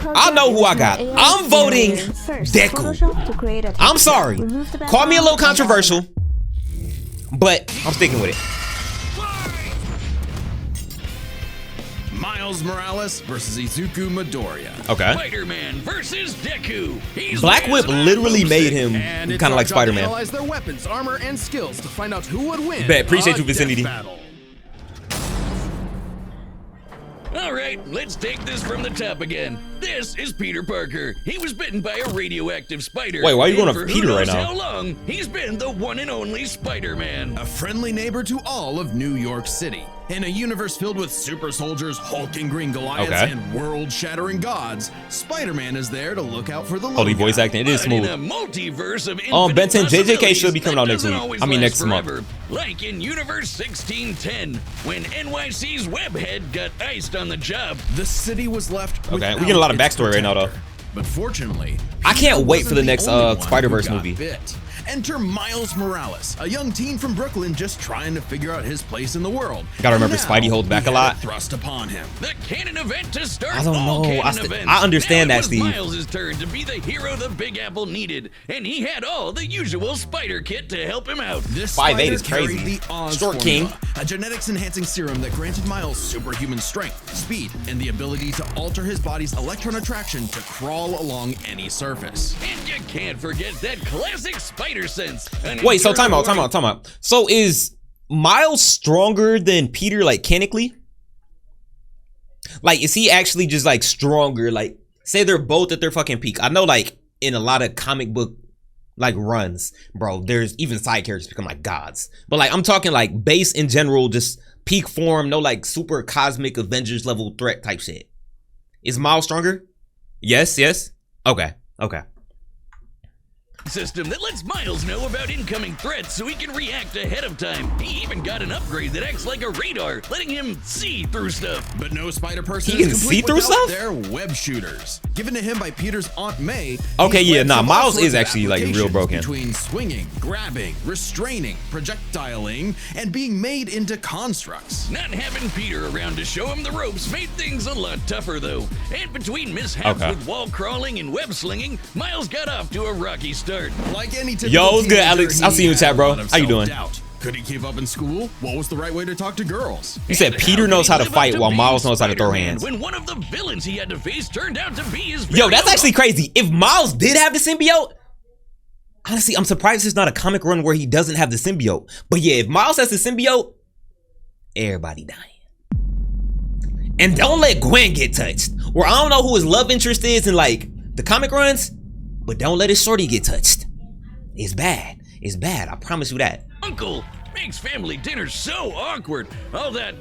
I know who I got. I'm voting Deku. I'm sorry. Call me a little controversial, but I'm sticking with it. Miles Morales versus Izuku Midoriya. Okay. Spider-Man versus Deku. Black Whip literally made him kind of like Spider-Man. Analyze their weapons, armor, and skills to find out who would win. Bet. Appreciate you, Vicinity. All right, let's take this from the top again. This is Peter Parker. He was bitten by a radioactive spider. Wait, why are you going for to Peter right now? How long? He's been the one and only Spider-Man. A friendly neighbor to all of New York City. In a universe filled with super soldiers, hulking green Goliaths, and world-shattering gods, Spider-Man is there to look out for the little Holy voice acting, it is smooth. In a multiverse of Ben 10 JJK should be coming out next week. I mean next month. Like in Universe 1610, when NYC's Webhead got iced on the job. The city was left. Okay, we get a lot of backstory right now though. But fortunately, I can't wait for the next Spider-Verse movie. Enter Miles Morales, a young teen from Brooklyn just trying to figure out his place in the world. Gotta remember, Spidey holds back a lot. Thrust upon him. The canon event to start. I don't know. I understand that, Steve. Miles' turn to be the hero the Big Apple needed, and he had all the usual spider kit to help him out. This 5'8" is crazy. Short King, a genetics-enhancing serum that granted Miles superhuman strength, speed, and the ability to alter his body's electron attraction to crawl along any surface. And you can't forget that classic spider sense. Wait, so time out. So is Miles stronger than Peter, like mechanically? Like, is he actually just like stronger? Like, say they're both at their fucking peak. I know, like in a lot of comic book like runs, bro, there's even side characters become like gods. But like, I'm talking like base in general, just peak form, no like super cosmic Avengers level threat type shit. Is Miles stronger? Yes. Okay. System that lets Miles know about incoming threats so he can react ahead of time. He even got an upgrade that acts like a radar, letting him see through stuff. But no spider person he can see through stuff? They're web shooters, given to him by Peter's Aunt May. Okay, yeah, nah, Miles is actually like real broken. Between swinging, grabbing, restraining, projectiling, and being made into constructs. Not having Peter around to show him the ropes made things a lot tougher though. And between mishaps with wall crawling and web slinging, Miles got off to a rocky start. Like any yo, what's good, Alex? I'll see you in chat, bro. How you doing? Could he keep up in school? What was the right way to talk to girls? He said Peter knows how to fight while Miles knows how to throw hands. When one of the villains he had to face turned out to be his yo, that's actually crazy. If Miles did have the symbiote, honestly, I'm surprised there's not a comic run where he doesn't have the symbiote. But yeah, if Miles has the symbiote, everybody dying. And don't let Gwen get touched. Or I don't know who his love interest is in like the comic runs, but don't let his shorty get touched. It's bad. It's bad. I promise you that. Uncle makes family dinner so awkward. All that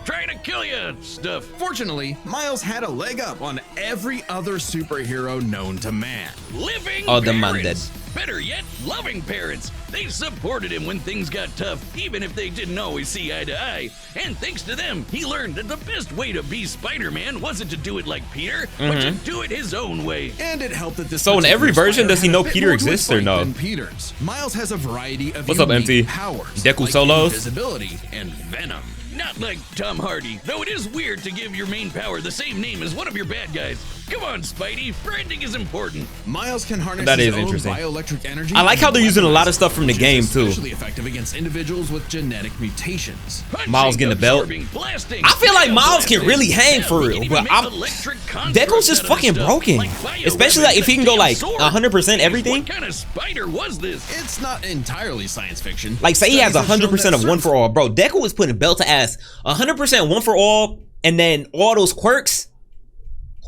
trying to kill you stuff. Fortunately, Miles had a leg up on every other superhero known to man. Living parents. Better yet, loving parents. They supported him when things got tough, even if they didn't always see eye to eye. And thanks to them, he learned that the best way to be Spider-Man wasn't to do it like Peter, but to do it his own way. And it helped that this. So in every version, does he know Peter exists or no? Peter's. Miles has a variety of what's up, MT? Powers, Deku like solos, invisibility, and venom. Not like Tom Hardy, though it is weird to give your main power the same name as one of your bad guys. Come on, Spidey, branding is important. Miles can harness that his is interesting. own bioelectric energy. I like how they're using a lot of stuff from the game too. Especially effective against individuals with genetic mutations. Miles getting the belt. I feel like Miles can really hang for real, but Deku's just fucking broken. Especially like if he can go like 100% everything. What kind of spider was this? It's not entirely science fiction. Like say he has 100% of one for all, bro. Deku was putting belt to ass 100% one for all, and then all those quirks.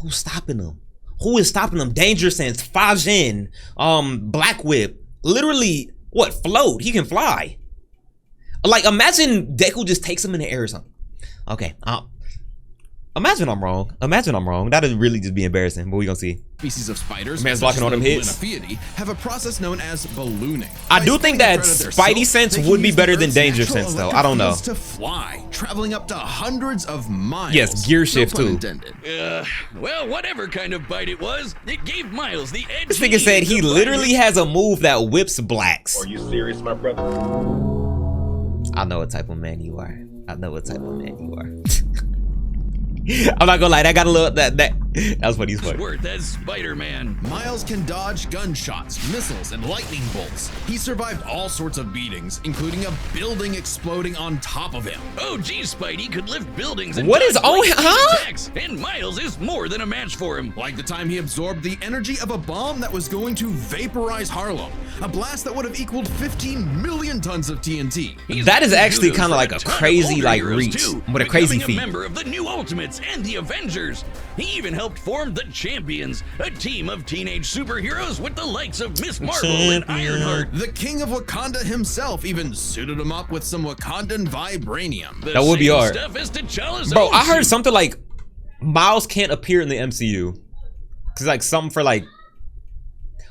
Who's stopping them? Who is stopping them? Danger Sense, Fajin, Black Whip. Literally, what? Float. He can fly. Like, imagine Deku just takes him in the air or something. Okay. Imagine I'm wrong. That'd really just be embarrassing, but we gonna see. Species of spiders, man's blocking all them hits, have a process known as ballooning. I do think that Spidey sense would be better than Danger Sense, though. I don't know. To fly, traveling up to hundreds of miles. Yes, gear shift too. Well, whatever kind of bite it was, it gave Miles the edge. This nigga said he literally has a move that whips blacks. Are you serious, my brother? I know what type of man you are. I'm not gonna lie, that got a little that That's what he's like. Worth as Spider-Man. Miles can dodge gunshots, missiles, and lightning bolts. He survived all sorts of beatings, including a building exploding on top of him. Oh, geez, Spidey could lift buildings and What is dodge huh? attacks, and Miles is more than a match for him. Like the time he absorbed the energy of a bomb that was going to vaporize Harlem, a blast that would have equaled 15 million tons of TNT. That is actually kind of like a crazy like reach, but a crazy feat. A member of the New Ultimates and the Avengers. He even helped form the Champions, a team of teenage superheroes with the likes of Miss Marvel and Ironheart. The king of Wakanda himself even suited him up with some Wakandan vibranium. The That would be same hard. stuff as T'Challa's Bro, own I heard suit. something like Miles can't appear in the MCU. Cause like something for like,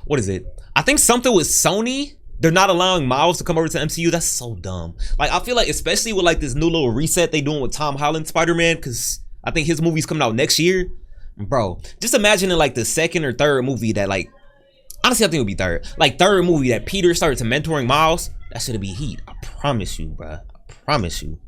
what is it? I think something with Sony. They're not allowing Miles to come over to the MCU. That's so dumb. Like, I feel like, especially with like this new little reset they doing with Tom Holland Spider-Man, because I think his movie's coming out next year. Bro, just imagine in like the second or third movie that like, honestly, I think it would be third. Like third movie that Peter started to mentoring Miles. That should be heat. I promise you, bro. I promise you.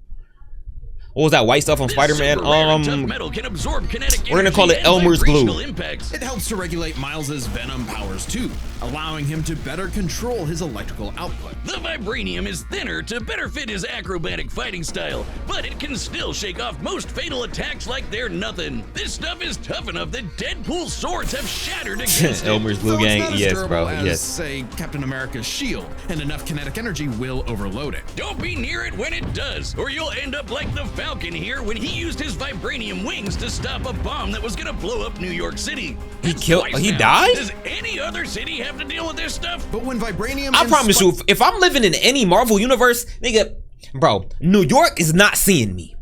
What was that white stuff on This Spider-Man? super rare and tough metal can absorb kinetic we're gonna call energy it Elmer's and glue. vibrational impacts. It helps to regulate Miles's venom powers too, allowing him to better control his electrical output. The vibranium is thinner to better fit his acrobatic fighting style, but it can still shake off most fatal attacks like they're nothing. This stuff is tough enough that Deadpool's swords have shattered against it. Elmer's glue Though it's gang. not as Yes, durable bro. as, Yes. say, Captain America's shield, and enough kinetic energy will overload it. Don't be near it when it does, or you'll end up like the Falcon here when he used his vibranium wings to stop a bomb that was gonna blow up New York City. He That's killed. twice He now. died. Does any other city have to deal with this stuff? But when vibranium I and promise you, if I'm living in any Marvel universe, nigga, bro, New York is not seeing me.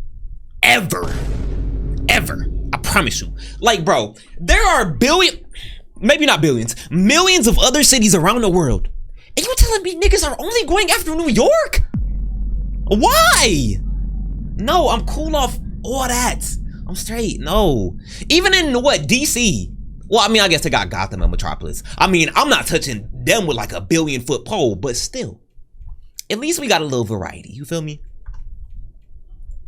Ever. Ever. I promise you. Like, bro, there are maybe not billions, millions of other cities around the world. And you telling me niggas are only going after New York? Why? No, I'm cool off all that. I'm straight. No. Even in what, DC? Well, I mean, I guess they got Gotham and Metropolis. I mean, I'm not touching them with like a 1,000,000,000-foot pole, but still. At least we got a little variety. You feel me?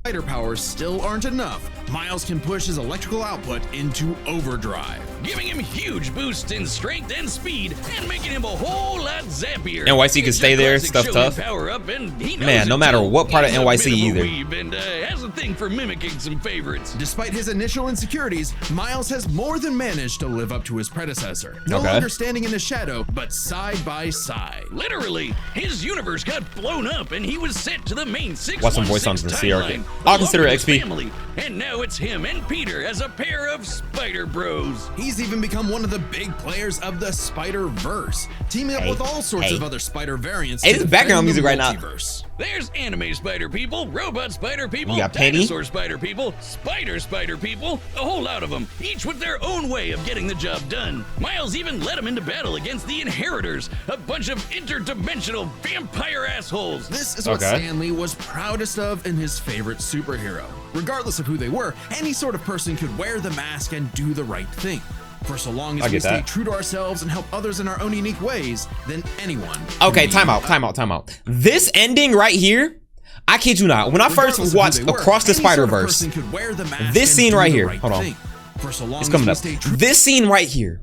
spider powers still aren't enough, Miles can push his electrical output into overdrive. Giving him huge boosts in strength and speed, and making him a whole lot zappier. NYC can It's stay a there, classic stuff show tough. and Power up, and he knows Man, no it matter too. what part of He's a NYC bit of a either. weeb and has a thing for mimicking some favorites. Despite his initial insecurities, Miles has more than managed to live up to his predecessor. No Okay. longer standing in the shadow, but side by side. Literally, his universe got blown up and he was sent to the main 616 Watch some voice lines in the CR. timeline, I'll along consider with it his XP. family. And now it's him and Peter as a pair of Spider Bros. He's even become one of the big players of the Spider-Verse, teaming up Hey, with all sorts hey. of other Spider variants. Hey, to this background defend the music right now. multiverse. There's anime spider people, robot spider people, You got Penny? dinosaur spider people, spider people, a whole lot of them, each with their own way of getting the job done. Miles even led them into battle against the Inheritors, a bunch of interdimensional vampire assholes. This is what Okay. Stan Lee was proudest of in his favorite superhero. Regardless of who they were, any sort of person could wear the mask and do the right thing. For so long I as we get stay that. true to ourselves and help others in our own unique ways, then anyone. Okay, can be time out. This ending right here, I kid you not. When I Regardless first of who watched they were, Across the any sort of Spider-Verse, person could wear the mask this and scene do right the here, right hold on. thing. For so long it's as coming we up. stay true This scene right here,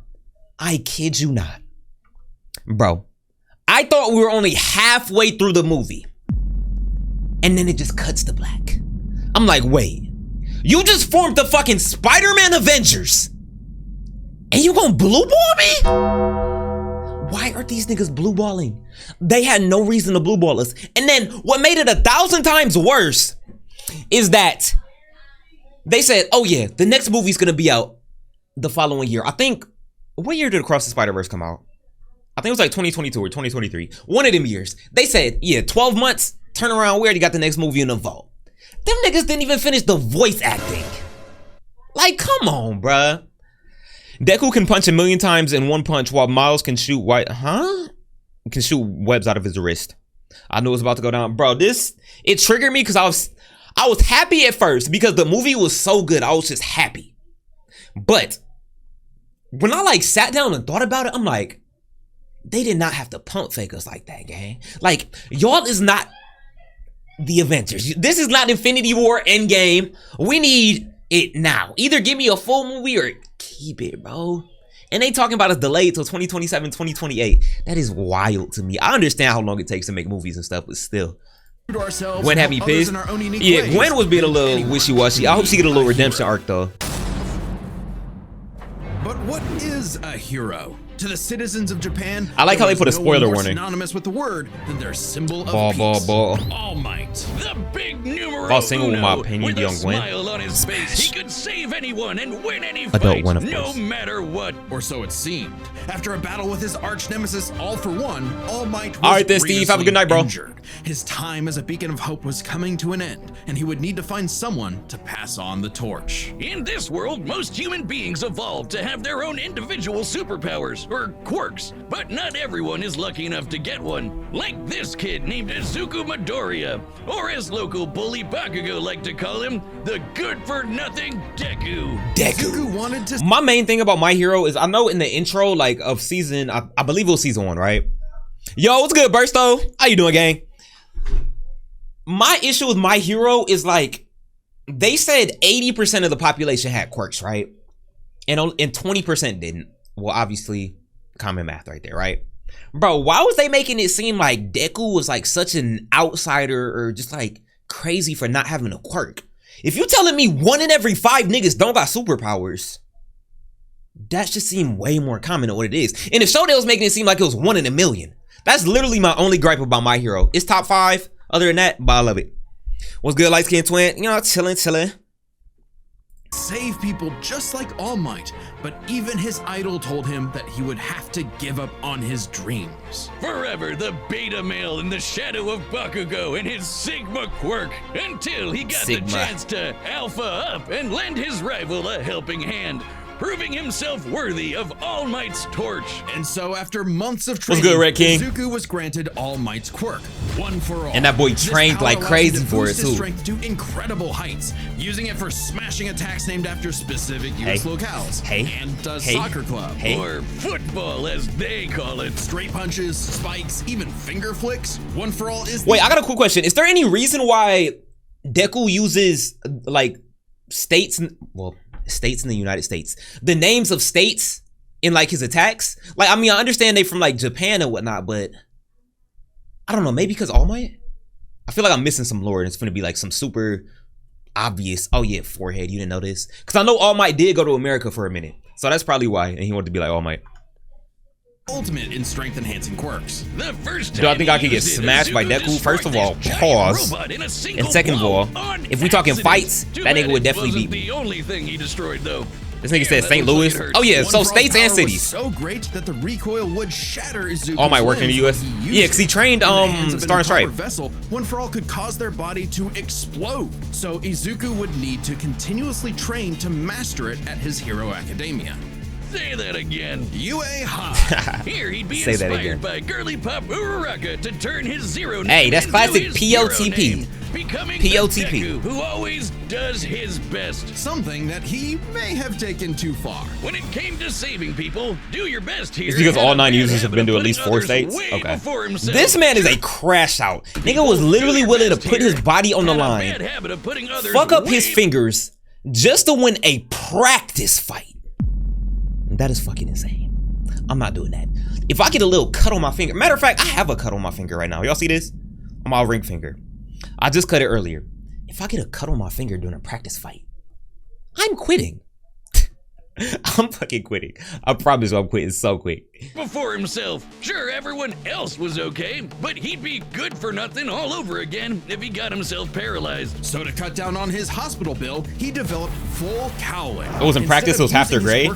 I kid you not. Bro, I thought we were only halfway through the movie. And then it just cuts to black. I'm like, wait. You just formed the fucking Spider-Man Avengers. And you gonna blue ball me? Why are these niggas blue balling? They had no reason to blue ball us. And then what made it 1,000 times worse is that they said, oh yeah, the next movie's gonna be out the following year. I think, what year did Across the Spider-Verse come out? I think it was like 2022 or 2023. One of them years. They said, yeah, 12 months, turn around, we already got the next movie in the vault. Them niggas didn't even finish the voice acting. Like, come on, bruh. Deku can punch 1,000,000 times in one punch while Miles can shoot can shoot webs out of his wrist. I knew it was about to go down. Bro, it triggered me because I was happy at first because the movie was so good. I was just happy. But when I like sat down and thought about it, I'm like, they did not have to pump fake us like that, gang. Like, y'all is not the Avengers. This is not Infinity War Endgame. We need it now. Either give me a full movie or keep it, bro. And they talking about it's delayed till 2027, 2028. That is wild to me. I understand how long it takes to make movies and stuff, but still. Gwen had me pissed. Yeah, Gwen was being a little wishy-washy. I hope she get a little redemption arc though. But what is a hero? To the citizens of Japan, I like how they put a spoiler warning. Synonymous with the word than their symbol of peace. Ball. All Might, the big numero I'll single with my uno. opinion, With a young Gwen. smile on his face, he could save anyone and win any Adult fight, one, of no course. matter what. Or so it seemed. After a battle with his arch nemesis, All for One, All Might was All right, then, Steve. Have a good night, bro. injured. His time as a beacon of hope was coming to an end, and he would need to find someone to pass on the torch. In this world, most human beings evolved to have their own individual superpowers, or quirks, but not everyone is lucky enough to get one. Like this kid named Izuku Midoriya, or as local bully Bakugo like to call him, the good-for-nothing Deku. Deku wanted to... My main thing about My Hero is I know in the intro like of season, I believe it was season 1, right? Yo, what's good, Bursto? How you doing, gang? My issue with My Hero is like, they said 80% of the population had quirks, right? And 20% didn't. Well, obviously, common math right there, right? Bro, why was they making it seem like Deku was like such an outsider or just like crazy for not having a quirk? If you telling me 1 in every 5 niggas don't got superpowers, that should seem way more common than what it is. And if Shoday was making it seem like it was 1 in a million, that's literally my only gripe about My Hero. It's top 5. Other than that, but I love it. What's good, light skin twin? You know, chilling. Save people just like All Might, but even his idol told him that he would have to give up on his dreams. Forever the beta male in the shadow of Bakugo and his Sigma quirk, until he got the chance to alpha up and lend his rival a helping hand, proving himself worthy of All Might's torch. And so after months of training, What's good, Red King? Izuku was granted All Might's quirk, one for all. And that boy trained like crazy for it too. Strength to incredible heights, using it for smashing attacks named after specific US locales. And soccer club. Or football as they call it. Straight punches, spikes, even finger flicks. One for all is... Wait, I got a quick question. Is there any reason why Deku uses like states in the United States, the names of states in like his attacks? Like, I mean, I understand they from like Japan and whatnot, but I don't know, maybe because All Might? I feel like I'm missing some lore and it's gonna be like some super obvious, oh yeah, forehead, you didn't know this? Because I know All Might did go to America for a minute, so that's probably why, and he wanted to be like All Might. Ultimate in strength enhancing quirks. The first do I think I could get smashed by Deku? First of all, pause. And second of all, if we talking fights, that nigga would definitely beat me. The only thing he destroyed though. This nigga said St. Louis. Oh yeah, so states and cities. So great that the recoil would shatter Izuku's All Might work in the US. Yeah, because he trained Star and Stripe. Vessel, One for All could cause their body to explode. So Izuku would need to continuously train to master it at his Hero Academia. Say that again. UA High. Here he'd be inspired by girly pop Uraraka to turn his zero name. Hey, that's classic his POTP. Becoming POTP. The Deku who always does his best. Something that he may have taken too far. When it came to saving people, do your best here. It's because all 9 users have been to at least 4 states. Okay. This man is a crash out. Nigga was literally willing to put his body on the line, fuck up his fingers just to win a practice fight. That is fucking insane. I'm not doing that. If I get a little cut on my finger, matter of fact, I have a cut on my finger right now. Y'all see this? On my ring finger. I just cut it earlier. If I get a cut on my finger during a practice fight, I'm quitting. I'm fucking quitting. I promise you I'm quitting so quick. Before himself, sure, everyone else was okay, but he'd be good for nothing all over again if he got himself paralyzed. So to cut down on his hospital bill, he developed full cowling. It was in practice, it was half their grade.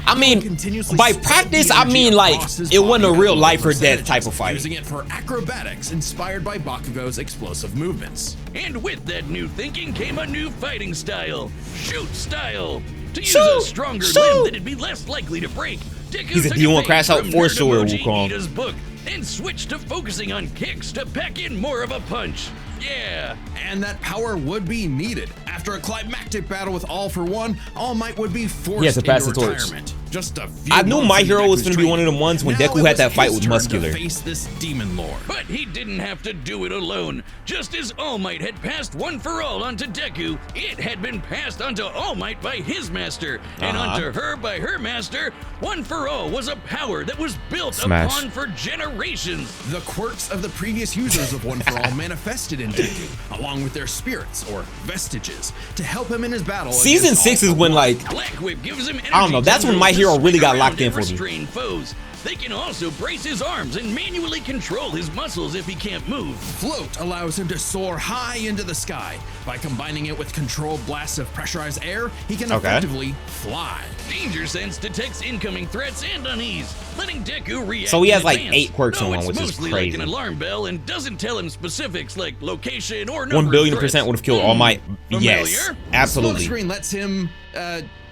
I mean, by practice, I mean like, it wasn't a real life or death type of fight. Using it for acrobatics inspired by Bakugo's explosive movements. And with that new thinking came a new fighting style, shoot style. To use a stronger limb that'd be less likely to break. Deku He's a D1 Crashout for sure, Wukong. Book and switched to focusing on kicks to pack in more of a punch. Yeah. And that power would be needed. After a climactic battle with All for One, All Might would be forced into retirement. Just a few I knew months My into Hero was Deku's gonna be one of them ones when Now Deku it had was that fight his with turn Muscular. to face this demon lord. But he didn't have to do it alone. Just as All Might had passed One for All onto Deku, it had been passed onto All Might by his master, and onto her by her master. One for All was a power that was built upon for generations. The quirks of the previous users of One for All manifested in Deku, along with their spirits or vestiges, to help him in his battle. Season 6 is when, like, Black Whip gives him energy. I don't know, that's when My Hero really got locked in for me. Restrain foes. They can also brace his arms and manually control his muscles if he can't move. Float allows him to soar high into the sky. By combining it with controlled blasts of pressurized air, he can effectively fly. Danger Sense detects incoming threats and unease, letting Deku react. So he has in like advance. 8 quirks on one, which is Mostly crazy. like an alarm bell and doesn't tell him specifics like location or 1 billion% would have killed All Might. Yes, Familiar? absolutely. Smoke screen lets him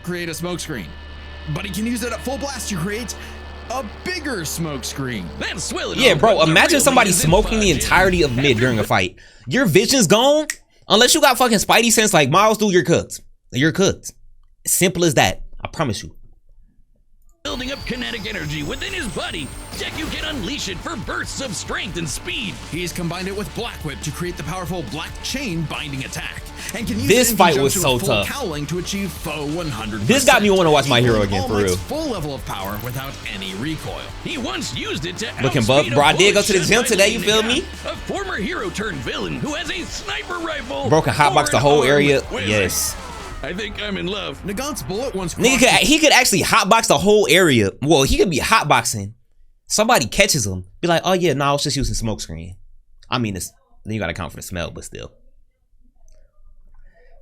create a smoke screen, but he can use it at full blast to create a bigger smoke screen. That's swelling. Yeah, bro, imagine somebody smoking the entirety of mid during a fight. Your vision's gone. Unless you got fucking Spidey sense like Miles do, you're cooked. You're cooked. Simple as that. I promise you. Building up kinetic energy within his body, Deku can unleash it for bursts of strength and speed. He's combined it with Black Whip to create the powerful Black Chain binding attack, and can use This it in fight was conjunction so with full tough. Cowling to achieve foe 100%. This got me want to watch My Hero equaling again, All for Might's real. full level of power without any recoil. He once used it to Looking outspeed buff. a Bro, I did go bullet to the shot gym by today, you Lady feel Gaga, me? A former hero turned villain who has a sniper rifle. Bro can hotbox the whole area. Yes. I think I'm in love. Nagant's bullet once Nigga, he could actually hotbox the whole area. Well, he could be hotboxing. Somebody catches him. Be like, oh yeah, no, I was just using smoke screen. I mean, it's, then you gotta count for the smell, but still.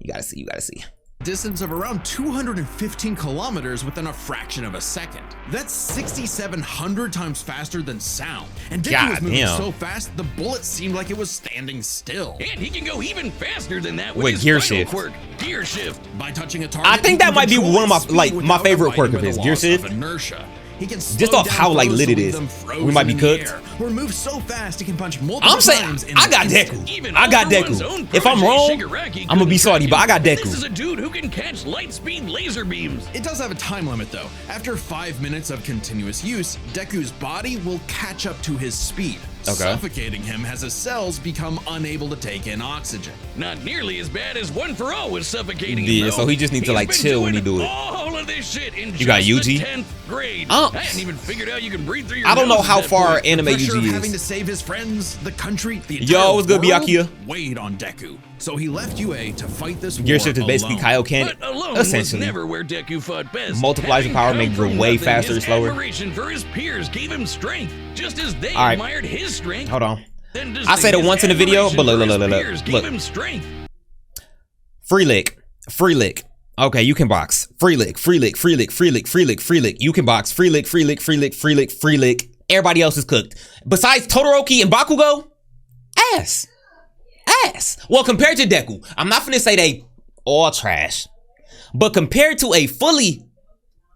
You gotta see. distance of around 215 kilometers within a fraction of a second. That's 6,700 times faster than sound. And Deku was moving so fast, the bullet seemed like it was standing still. And he can go even faster than that with his gear final shift. quirk, gear shift. By touching a target, I think that might be one of my favorite quirk of his, gear shift. Inertia. He can Just off how like lit it is, we might be cooked. Or move so fast he can punch multiple I'm saying times in I got an instant. Deku. I got Deku. If I'm wrong, I'm gonna be salty, but I got This is Deku. a dude who can catch light speed laser beams. It does have a time limit though. After 5 minutes of continuous use, Deku's body will catch up to his speed, suffocating him as his cells become unable to take in oxygen. Not nearly as bad as One for All was suffocating him. Yeah, though. so he just needs to, He's like, been chill when he doing do it. All of this shit in You got just Yuji? the 10th grade. Oh. I hadn't even figured out you can breathe through your I don't know nose at how that far point. anime Pressure of Yuji having to is. save his friends, the country, the entire Yo, what's good, world Byakuya? weighed on Deku. So he left UA to fight this Gear war shift is basically alone. Kaioken, But alone was essentially. never where Deku fought best. Multiplies your Having power, come make it from way nothing, faster, his slower. Admiration for his peers gave him strength, just as they All right. admired his strength. Hold on. Then just I said it his once in the video, admiration but look, for look, his look, peers look, gave look. him strength. Free lick. Free lick. Okay, you can box. Free lick. Free lick. Free lick. Free lick. Free lick. Free lick. You can box. Free lick. Free lick. Free lick. Free lick. Free lick. Everybody else is cooked. Besides Todoroki and Bakugo, ass. Ass. Well, compared to Deku, I'm not finna say they all trash. But compared to a fully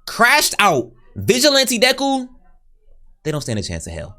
crashed out Vigilante Deku, they don't stand a chance of hell.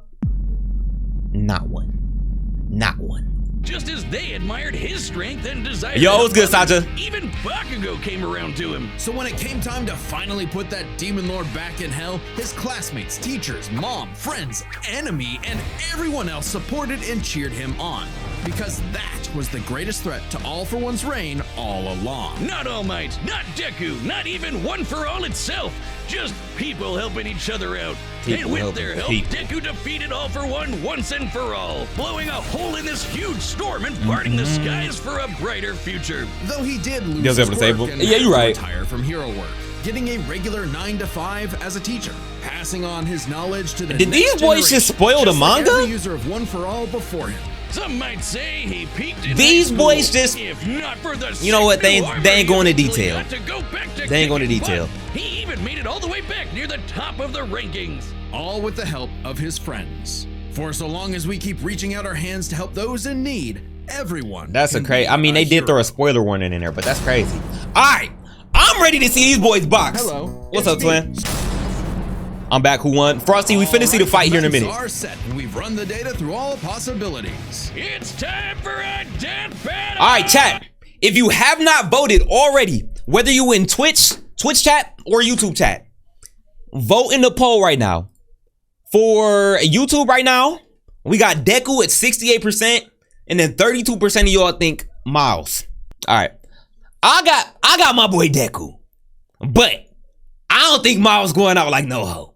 Not one. Not one. Just as they admired his strength and desired. Yo, what's good, others, Sacha? Even Bakugo came around to him. So when it came time to finally put that demon lord back in hell, his classmates, teachers, mom, friends, enemy, and everyone else supported and cheered him on. Because that was the greatest threat to All for One's reign all along. Not All Might, not Deku, not even One for All itself. Just people helping each other out. People and with helping their help, people. Deku defeated All for One once and for all, blowing a hole in this huge storm and parting the skies for a brighter future. Though he did lose He was his able to save quirk him. and Yeah, had you're to right. retire from hero work, getting a regular 9 to 5 as a teacher, passing on his knowledge to the Did next these boys just generation, spoil the just like manga? every user of One for All before him. Some might say he peaked in These high boys school. just- If not for the You know what, they sick ain't new armor, going to he detail. had to go back to They ain't going to kicking detail. butt. He even made it all the way back near the top of the rankings. All with the help of his friends. For so long as we keep reaching out our hands to help those in need, everyone. That's a can crazy. be I mean, they did hero. throw a spoiler warning in there, but that's crazy. All right, I'm ready to see these boys box. Hello. What's it's up, me. twin? I'm back. Who won? Frosty, we finna see the fight here in a minute. Are set, and we've run the data through all possibilities. It's time for a death battle. All right, chat. If you have not voted already, whether you in Twitch chat or YouTube chat, vote in the poll right now. For YouTube right now, we got Deku at 68%, and then 32% of y'all think Miles. All right, I got my boy Deku, but I don't think Miles going out like no hoe.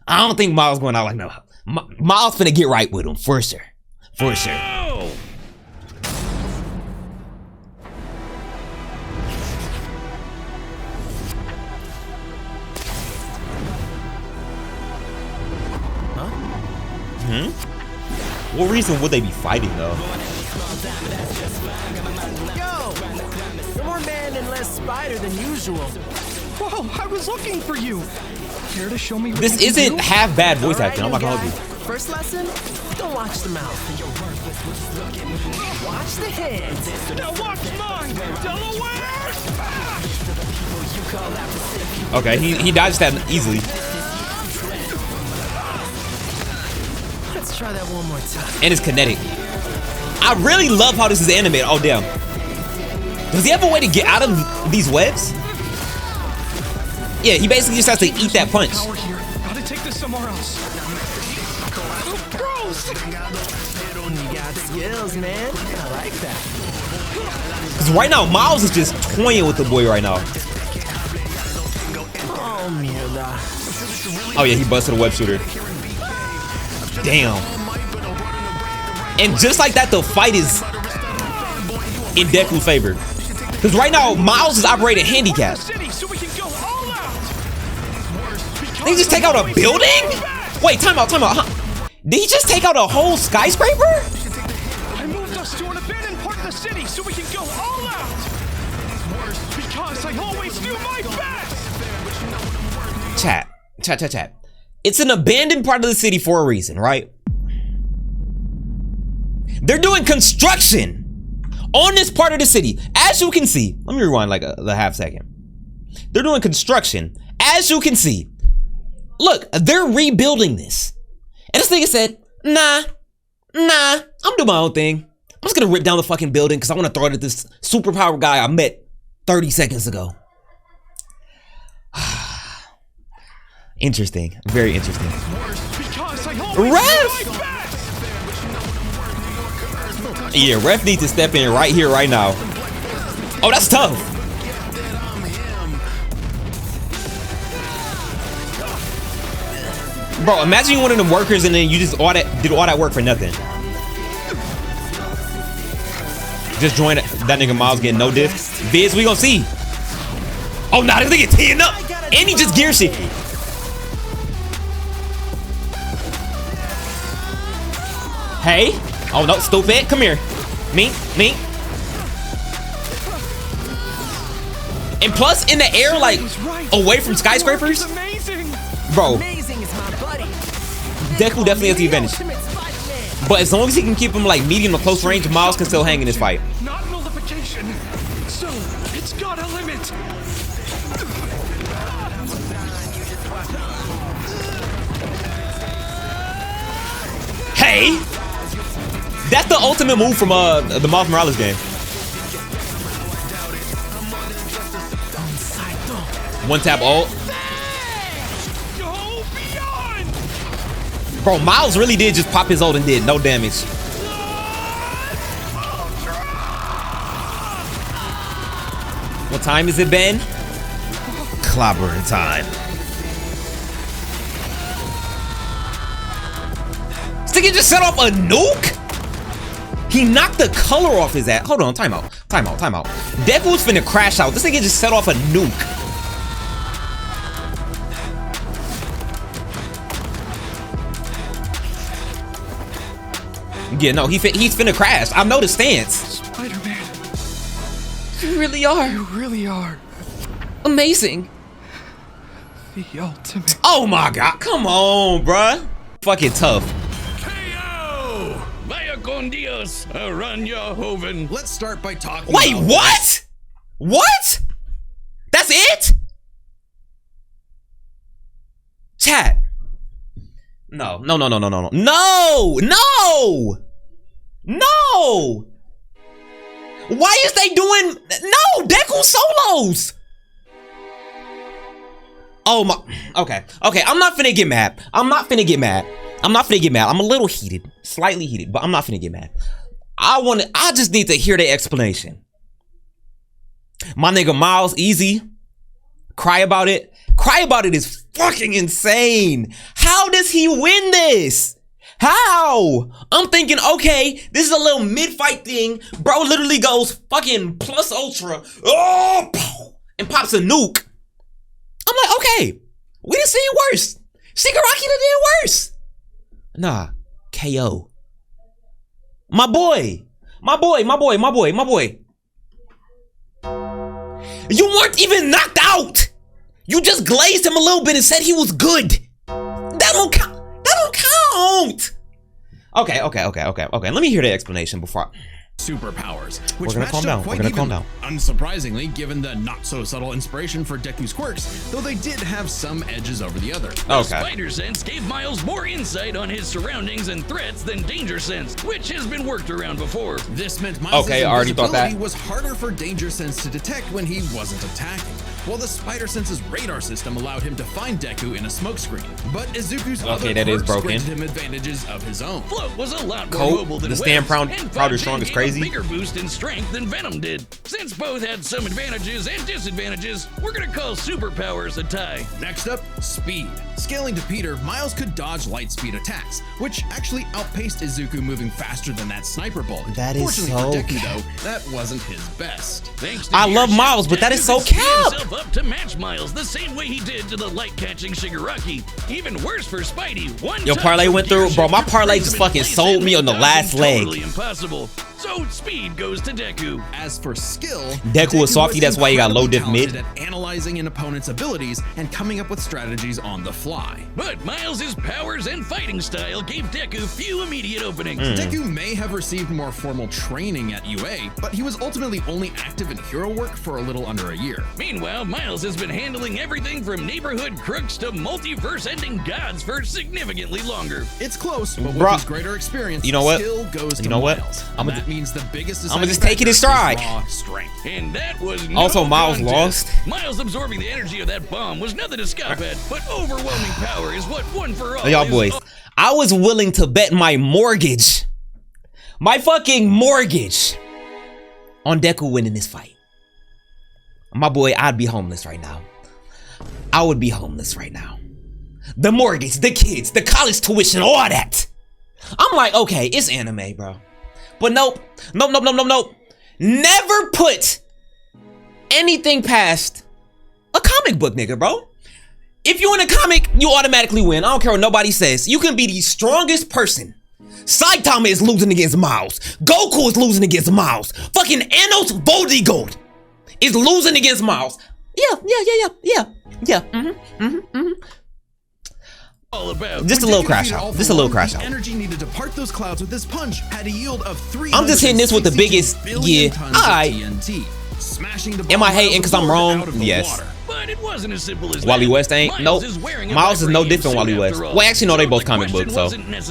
I don't think Miles going out like no hoe. Miles finna get right with him for sure, for sure. Oh! What reason would they be fighting though? Yo! You're more man and less spider than usual. Whoa, I was looking for you. Care to show me what This you can isn't do? half bad voice All right, acting. I'm not new gonna guy. hold you. First lesson, don't watch the mouth. Watch the head. Now watch mine, Delaware! Okay, he dodged that easily. Let's try that one more time. And it's kinetic. I really love how this is animated. Oh damn. Does he have a way to get out of these webs? Yeah, he basically just has to eat that punch. Power here. Gotta take this somewhere else. Gross! You got skills, man. I like that. Because right now, Miles is just toying with the boy right now. Oh, mierda. Oh yeah, he busted a web shooter. Damn. And just like that, the fight is in Deku's favor. Because right now, Miles is operating handicap. City, so we can go all out. Did he just take out a building? Wait, time out, huh? Did he just take out a whole skyscraper? I moved us to an abandoned part of the city so we can go all out. Because I always do my best. Chat. It's an abandoned part of the city for a reason, right? They're doing construction on this part of the city. As you can see, let me rewind like a half second. They're doing construction. As you can see, look, they're rebuilding this. And this nigga said, nah, I'm doing my own thing. I'm just gonna rip down the fucking building because I want to throw it at this superpower guy I met 30 seconds ago. Interesting, very interesting. Ref! Yeah, Ref needs to step in right here, right now. Oh, that's tough. Bro, imagine you one of them workers and then you just did all that work for nothing. Just join that nigga Miles getting no diff. Viz, we gonna see. Oh, nah, this nigga teeing up. And he just gear shifted. Hey. Oh, no, stupid. Come here. Me. And plus, in the air, like, away from skyscrapers. Bro, Amazing is my buddy. Deku definitely has the advantage. But as long as he can keep him, like, medium to close range, Miles can still hang in this fight. Not nullification. So, it's got a limit. Hey! That's the ultimate move from the Miles Morales game. One tap ult. Go beyond. Bro, Miles really did just pop his ult and did no damage. What time is it, Ben? Clobbering time. This nigga just set off a nuke? He knocked the color off his ass. Hold on, time out. Deku's finna crash out. This nigga just set off a nuke. Yeah, no, he's finna crash. I know the stance. Spider-Man, You really are. you really are Amazing. the ultimate. Oh my god, come on, bruh. Fucking tough. Heyo! Vaya con Dios, Aranya Hoven. Let's start by talking Wait, about what? What? That's it? Chat. No. Why is they doing no Deku solos? Oh my. Okay. I'm not finna get mad. I'm a little heated, slightly heated, but I'm not finna get mad. I just need to hear the explanation. My nigga Miles, easy. Cry about it. Cry about it is fucking insane. How does he win this? How? I'm thinking, okay, this is a little mid-fight thing. Bro literally goes fucking plus ultra. Oh, and pops a nuke. I'm like, okay, we done seen worse. Shigaraki done did worse. Nah, KO. My boy. You weren't even knocked out. You just glazed him a little bit and said he was good. That don't count. Okay. Let me hear the explanation before superpowers, which We're gonna calm down. Unsurprisingly, given the not-so-subtle inspiration for Deku's quirks, though they did have some edges over the other. Spider Sense gave Miles more insight on his surroundings and threats than Danger Sense, which has been worked around before. This meant Miles' invisibility was harder for Danger Sense to detect when he wasn't attacking, while the Spider Sense's radar system allowed him to find Deku in a smokescreen. But Izuku's other quirks granted him advantages of his own. Float was a lot more mobile than the stand powder strong is crazy. A bigger boost in strength than Venom did. Since both had some advantages and disadvantages, we're gonna call superpowers a tie. Next up, speed. Scaling to Peter, Miles could dodge light speed attacks, which actually outpaced Izuku moving faster than that sniper bullet. That is Fortunately for Deku, though, that wasn't his best. Thanks to I love Miles, but that is so cap. Himself up to match Miles the same way he did to the light-catching Shigaraki. Even worse for Spidey. Your parlay went through, bro. My parlay just fucking sold me on the last leg. Totally impossible. So speed goes to Deku. As for skill, Deku was softy. That's why he got low diff mid. At analyzing an opponent's abilities and coming up with strategies on the fly. But Miles' powers and fighting style gave Deku few immediate openings. Deku may have received more formal training at UA, but he was ultimately only active in hero work for a little under a year. Meanwhile, Miles has been handling everything from neighborhood crooks to multiverse-ending gods for significantly longer. It's close, but with his greater experience, you know what? skill goes to You know what? Miles. That means the biggest. I'm just taking it in stride. Raw strength. And that was also no Miles contest. lost. Miles absorbing the energy of that bomb was nothing to scoff at, but overwhelming power is what one for all. Y'all boys, I was willing to bet my mortgage, my fucking mortgage, on Deku winning this fight. My boy, I'd be homeless right now. I would be homeless right now. The mortgage, the kids, the college tuition, all that. I'm like, okay, it's anime, bro. But nope. Never put anything past a comic book nigga, bro. If you in a comic, you automatically win. I don't care what nobody says. You can be the strongest person. Saitama is losing against Miles. Goku is losing against Miles. Fucking Anos Voldigold is losing against Miles. Yeah. All about. Just a little crash out. Just a little crash out. Energy needed to part those clouds with this punch had a yield of 3. I'm just hitting this with the biggest. Yeah. Alright. Am I hating because I'm wrong? Yes. But it wasn't as simple as Wally that. West ain't. Nope. Miles is no different Wally West. Well, actually, no, they both comic books, so. I ain't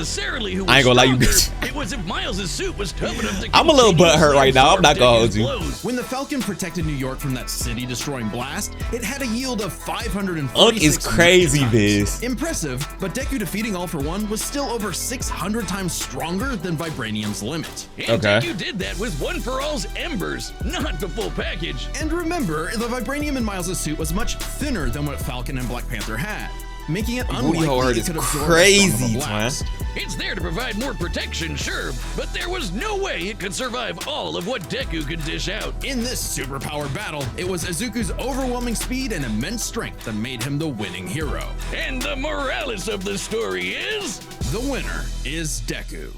gonna lie, you bitch. It was if Miles' suit was tough enough to I'm a little butthurt right now. I'm not gonna hold you. When the Falcon protected New York from that city-destroying blast, it had a yield of 546. Unk is crazy, biz. Impressive, but Deku defeating All For One was still over 600 times stronger than Vibranium's limit. And Deku did that with One For All's embers, not the full package. And remember, the Vibranium in Miles' suit was much thinner than what Falcon and Black Panther had, making it unlikely it could absorb crazy, a blast. It's there to provide more protection, sure, but there was no way it could survive all of what Deku could dish out. In this superpowered battle, it was Izuku's overwhelming speed and immense strength that made him the winning hero. And the morales of the story is... the winner is Deku.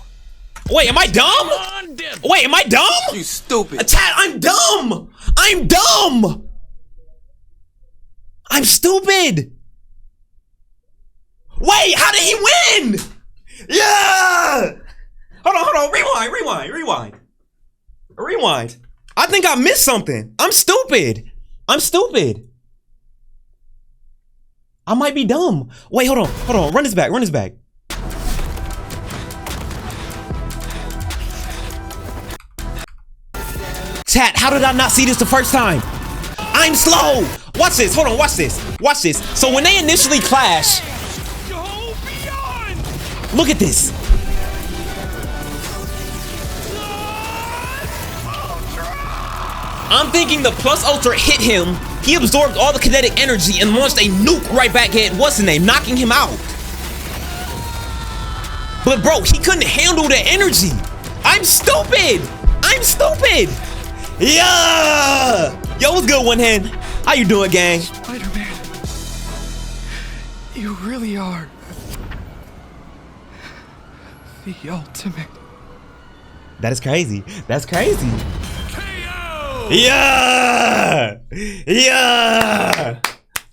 Wait, am I dumb? Wait, am I dumb? You stupid. Chat, I'm dumb. I'm dumb. I'm stupid. Wait, how did he win? Yeah. Hold on. Rewind. I think I missed something. I'm stupid. I might be dumb. Wait, hold on. Run this back. Chat, how did I not see this the first time? I'm slow. Watch this. Hold on. Watch this. Watch this. So when they initially clash, Go beyond! look at this. I'm thinking the plus ultra hit him. He absorbed all the kinetic energy and launched a nuke right back at what's his name, knocking him out. But bro, he couldn't handle the energy. I'm stupid. I'm stupid. Yeah. Yo, what's good, One Hand? How you doing, gang? Spider-Man, you really are the ultimate. That is crazy. That's crazy. KO! Yeah. Yeah.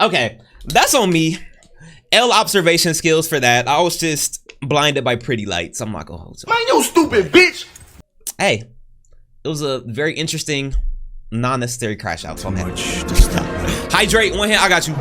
Okay, that's on me. L observation skills for that. I was just blinded by pretty lights. I'm not gonna hold you. Man, you stupid bitch. Hey, it was a very interesting, non-necessary crash out. So I'm happy. Much to stop. Hydrate, One Hand, I got you.